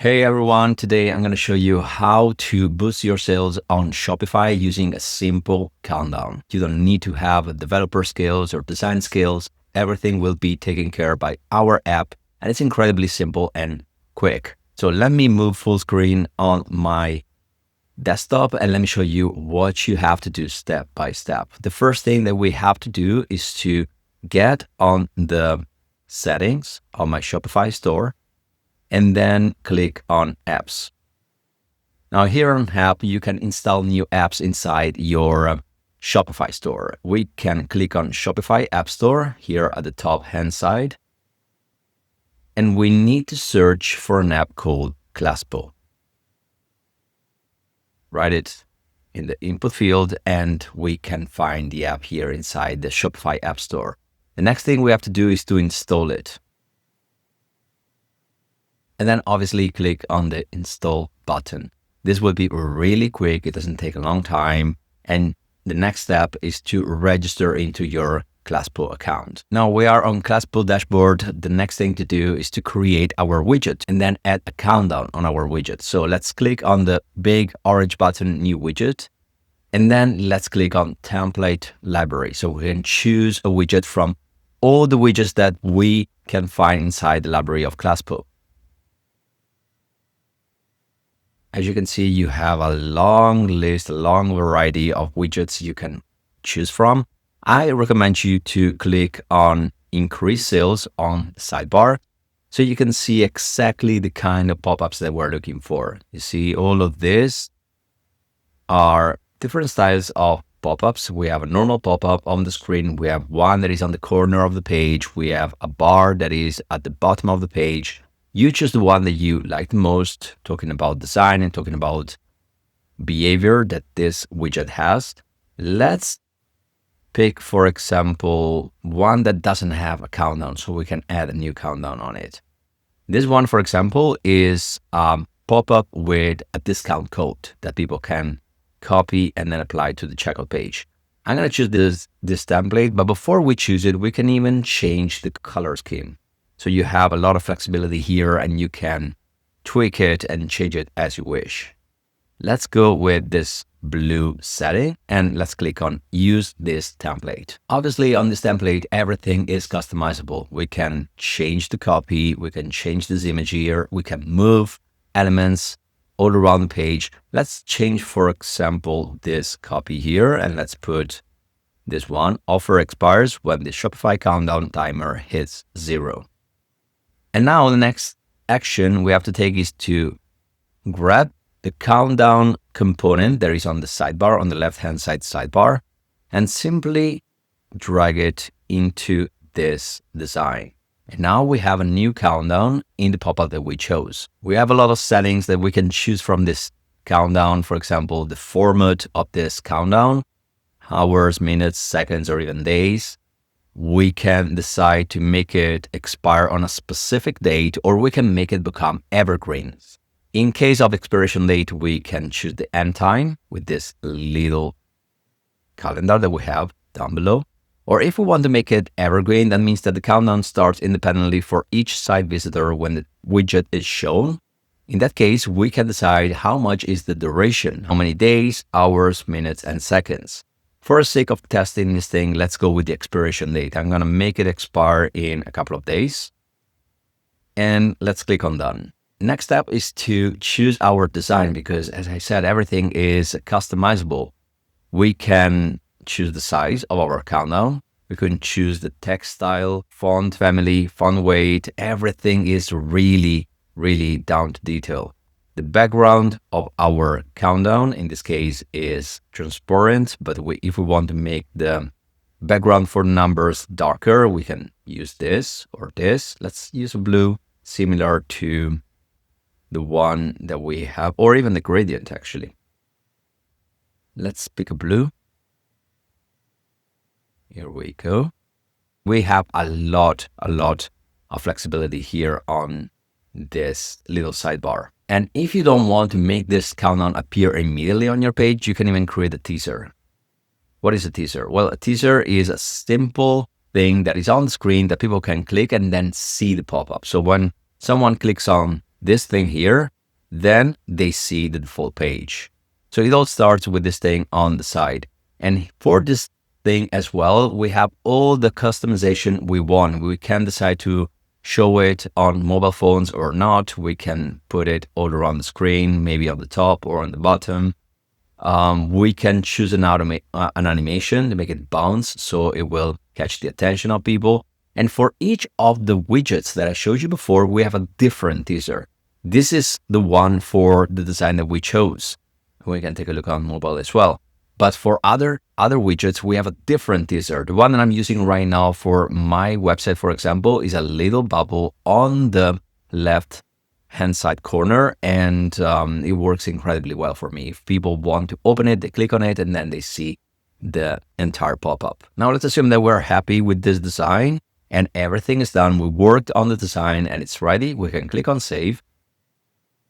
Hey everyone, today I'm going to show you how to boost your sales on Shopify using a simple countdown. You don't need to have developer skills or design skills. Everything will be taken care by our app, and it's incredibly simple and quick. So let me move full screen on my desktop and let me show you what you have to do step by step. The first thing that we have to do is to get on the settings of my Shopify store and then click on apps. Now here on app, you can install new apps inside your Shopify store. We can click on Shopify App Store here at the top hand side. And we need to search for an app called Claspo. Write it in the input field and we can find the app here inside the Shopify App Store. The next thing we have to do is to install it. And then obviously click on the install button. This will be really quick. It doesn't take a long time. And the next step is to register into your Claspo account. Now we are on Claspo dashboard. The next thing to do is to create our widget and then add a countdown on our widget. So let's click on the big orange button, new widget. And then let's click on template library. So we can choose a widget from all the widgets that we can find inside the library of Claspo. As you can see, you have a long list, a long variety of widgets you can choose from. I recommend you to click on increase sales on the sidebar so you can see exactly the kind of pop-ups that we're looking for. You see, all of this are different styles of pop-ups. We have a normal pop-up on the screen. We have one that is on the corner of the page. We have a bar that is at the bottom of the page. You choose the one that you like the most, talking about design and talking about behavior that this widget has. Let's pick, for example, one that doesn't have a countdown, so we can add a new countdown on it. This one, for example, is a pop-up with a discount code that people can copy and then apply to the checkout page. I'm going to choose this template, but before we choose it, we can even change the color scheme. So you have a lot of flexibility here and you can tweak it and change it as you wish. Let's go with this blue setting and let's click on use this template. Obviously on this template, everything is customizable. We can change the copy, we can change this image here, we can move elements all around the page. Let's change, for example, this copy here and let's put this one. Offer expires when the Shopify countdown timer hits 0. And now the next action we have to take is to grab the countdown component that is on the sidebar, on the left-hand side sidebar, and simply drag it into this design. And now we have a new countdown in the pop-up that we chose. We have a lot of settings that we can choose from this countdown. For example, the format of this countdown, hours, minutes, seconds, or even days. We can decide to make it expire on a specific date, or we can make it become evergreen. In case of expiration date, we can choose the end time with this little calendar that we have down below. Or if we want to make it evergreen, that means that the countdown starts independently for each site visitor when the widget is shown. In that case, we can decide how much is the duration, how many days, hours, minutes, and seconds. For the sake of testing this thing, let's go with the expiration date. I'm going to make it expire in a couple of days. And let's click on done. Next step is to choose our design because, as I said, everything is customizable. We can choose the size of our countdown. We can choose the text style, font family, font weight. Everything is really down to detail. The background of our countdown, in this case, is transparent, but if we want to make the background for numbers darker, we can use this or this. Let's use a blue, similar to the one that we have, or even the gradient, actually. Let's pick a blue. Here we go. We have a lot of flexibility here on this little sidebar. And if you don't want to make this countdown appear immediately on your page, you can even create a teaser. What is a teaser? Well, a teaser is a simple thing that is on the screen that people can click and then see the pop-up. So when someone clicks on this thing here, then they see the default page. So it all starts with this thing on the side. And for this thing as well, we have all the customization we want. We can decide to show it on mobile phones or not. We can put it all around the screen, maybe on the top or on the bottom. We can choose an animation to make it bounce, so it will catch the attention of people. And for each of the widgets that I showed you before, we have a different teaser. This is the one for the design that we chose. We can take a look on mobile as well. But for other widgets, we have a different teaser. The one that I'm using right now for my website, for example, is a little bubble on the left hand side corner, and it works incredibly well for me. If people want to open it, they click on it, and then they see the entire pop-up. Now let's assume that we're happy with this design and everything is done. We worked on the design and it's ready. We can click on save.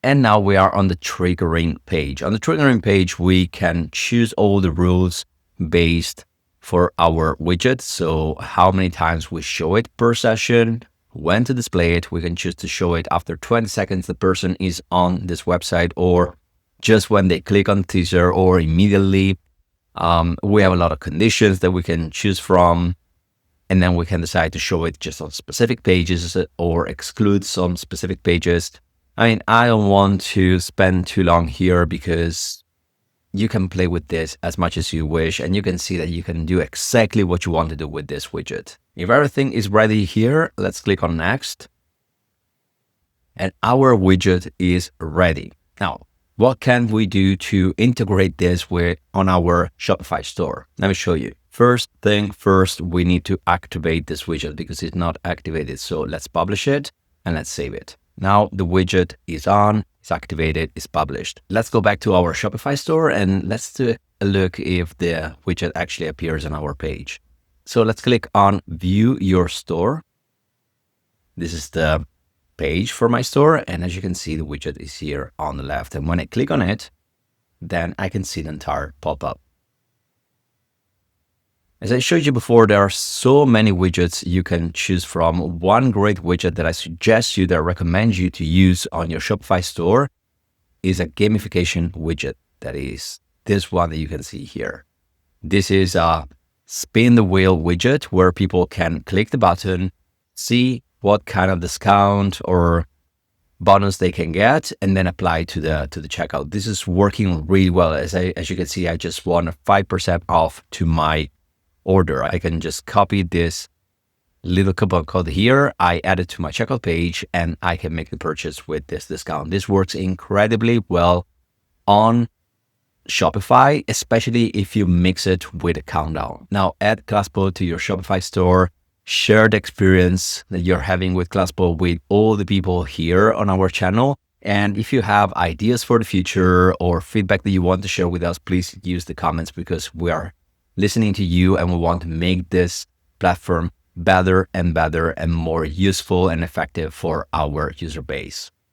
And now we are on the triggering page. On the triggering page, we can choose all the rules based for our widget. So how many times we show it per session, when to display it. We can choose to show it after 20 seconds the person is on this website, or just when they click on the teaser, or immediately. We have a lot of conditions that we can choose from. And then we can decide to show it just on specific pages or exclude some specific pages. I mean, I don't want to spend too long here because you can play with this as much as you wish, and you can see that you can do exactly what you want to do with this widget. If everything is ready here, let's click on next. And our widget is ready. Now, what can we do to integrate this on our Shopify store? Let me show you. First thing first, we need to activate this widget because it's not activated. So let's publish it and let's save it. Now the widget is on, it's activated, it's published. Let's go back to our Shopify store and let's take a look if the widget actually appears on our page. So let's click on View Your Store. This is the page for my store. And as you can see, the widget is here on the left. And when I click on it, then I can see the entire pop-up. As I showed you before, there are so many widgets you can choose from. One great widget that I suggest you, that I recommend you to use on your Shopify store, is a gamification widget. That is this one that you can see here. This is a spin the wheel widget where people can click the button, see what kind of discount or bonus they can get, and then apply to the checkout. This is working really well. As you can see, I just won 5% off to my order. I can just copy this little coupon code here, I add it to my checkout page, and I can make the purchase with this discount. This works incredibly well on Shopify, especially if you mix it with a countdown. Now add Claspo to your Shopify store, share the experience that you're having with Claspo with all the people here on our channel. And if you have ideas for the future or feedback that you want to share with us, please use the comments, because we are listening to you and we want to make this platform better and better and more useful and effective for our user base.